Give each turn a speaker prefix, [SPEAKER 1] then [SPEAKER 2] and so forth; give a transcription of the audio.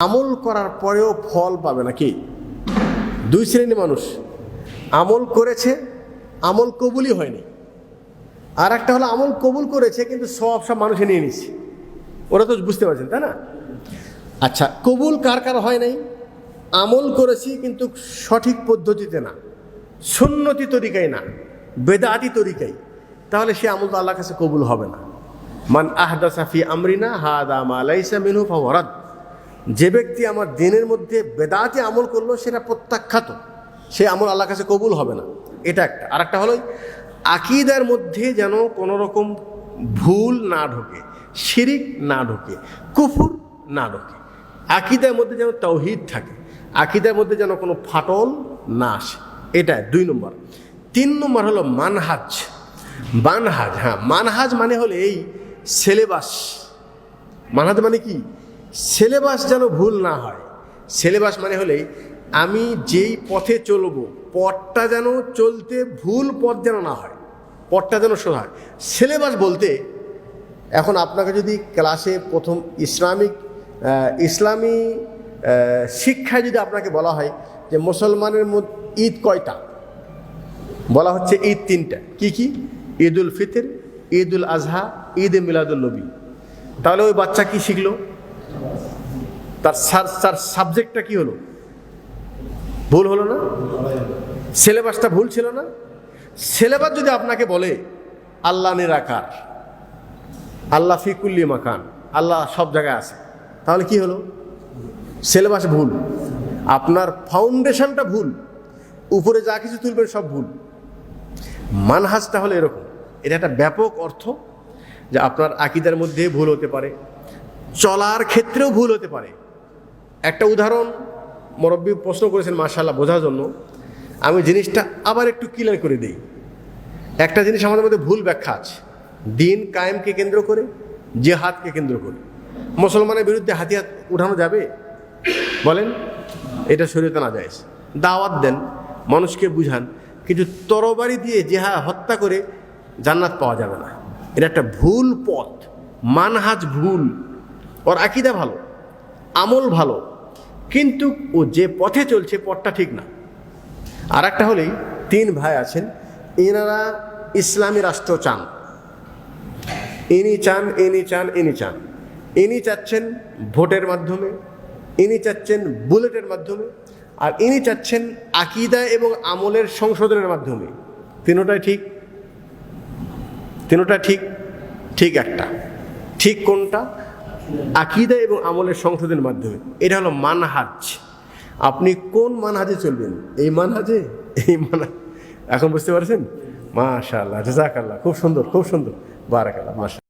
[SPEAKER 1] আমল করার পরেও ফল পাবে না। কি দুই শ্রেণীর মানুষ, আমল করেছে আমল কবুলই হয়নি, আর একটা হলো আমল কবুল করেছে কিন্তু সব মানুষে নিয়ে নিচ্ছে। ওরা তো বুঝতে পারছেন তাই না? আচ্ছা, কবুল কার কার হয় নাই? আমল করেছি কিন্তু সঠিক পদ্ধতিতে না, সুন্নতি তরিকায় না, বেদাতি তরিকায়, তাহলে সে আমল তো আল্লাহর কাছে কবুল হবে না। মান আহদাসা ফি আমরিনা হাদা মা লাইসা মিনহু ফাহুয়া রাদ। যে ব্যক্তি আমার দিনের মধ্যে বেদাতি আমল করলো সেটা প্রত্যাখ্যাত, সে আমল আল্লাহর কাছে কবুল হবে না। এটা একটা। আর একটা হলো আকীদার মধ্যে যেন কোনো রকম ভুল না ঢোকে, শিরিক না ঢোকে, কুফর না ঢোকে। আকীদার মধ্যে যেন তাওহীদ থাকে, আকীদার মধ্যে যেন কোনো ফাটল না আসে। এটা 2 নম্বর। 3 নম্বর হলো মানহাজ। মানহাজ, হ্যাঁ, মানহাজ মানে হলো এই সিলেবাস। মানহাজ মানে কি? সিলেবাস যেন ভুল না হয়। সিলেবাস মানে হলে আমি যেই পথে চলবো, পথটা যেন চলতে ভুল পথ যেন না হয়, পথটা যেন সোজা হয়। সিলেবাস বলতে এখন আপনাকে যদি ক্লাসে প্রথম ইসলামী শিক্ষায় যদি আপনাকে বলা হয় যে মুসলমানের মধ্যে ঈদ কয়টা, বলা হচ্ছে ঈদ 3টা। কি কি? ঈদুল ফিতর, ঈদুল আজহা, ঈদ মিলাদুল নবী। তাহলে ওই বাচ্চা কি শিখলো? তার সাবজেক্টটা কি হলো? ভুল হলো না? সিলেবাসটা ভুল ছিল না? সিলেবাস যদি আপনাকে বলে আল্লাহ নিরাকার, আল্লাহ ফি কুল্লি মাকান, আল্লাহ সব জায়গায় আছে, তাহলে কি হলো? সিলেবাস ভুল, আপনার ফাউন্ডেশনটা ভুল, উপরে যা কিছু তুলবেন সব ভুল। মানহাজটা হলো এরকম। এটা একটা ব্যাপক অর্থ যে আপনার আকীদার মধ্যে ভুল হতে পারে, চলার ক্ষেত্রেও ভুল হতে পারে। একটা উদাহরণ মুরব্বী প্রশ্ন করেছেন মাশাআল্লাহ বোঝার জন্য, আমি জিনিসটা আবার একটু ক্লিয়ার করে দিই। একটা জিনিস আমাদের মধ্যে ভুল ব্যাখ্যা আছে, দিন কায়েমকে কেন্দ্র করে, জিহাদকে কেন্দ্র করে। মুসলমানের বিরুদ্ধে হাতিয়ার উঠানো যাবে? বলেন, এটা শরীয়তে নাজায়েজ। দাওয়াত দেন, মানুষকে বুঝান, কিন্তু তরবারি দিয়ে জিহাদ হত্যা করে জান্নাত পাওয়া যাবে না। এটা একটা ভুল পথ, মানহাজ ভুল। ওর আকীদা ভালো, আমল ভালো, কিন্তু ও যে পথে চলছে পথটা ঠিক না। আর একটা হলেই 3 ভাই আছেন, এনারা ইসলামী রাষ্ট্র চান। ইনি চান, ইনি চান, ইনি চান। ইনি চাচ্ছেন ভোটের মাধ্যমে, ইনি চাচ্ছেন বুলেটের মাধ্যমে, আর ইনি চাচ্ছেন আকীদা এবং আমলের সংশোধনের মাধ্যমে। তিনোটাই ঠিক? তিনোটা ঠিক? ঠিক একটা। ঠিক কোনটা? আকীদা এবং আমলের সংশোধনের মাধ্যমে। এটা হলো মানহাজ। আপনি কোন মানহাজে চলবেন? এই মানহাজে, এই মানহাজ। এখন বুঝতে পারছেন? মাশাআল্লাহ, জাযাকাল্লাহ, খুব সুন্দর, খুব সুন্দর, বারাকাল্লাহ, মাশাআল্লাহ।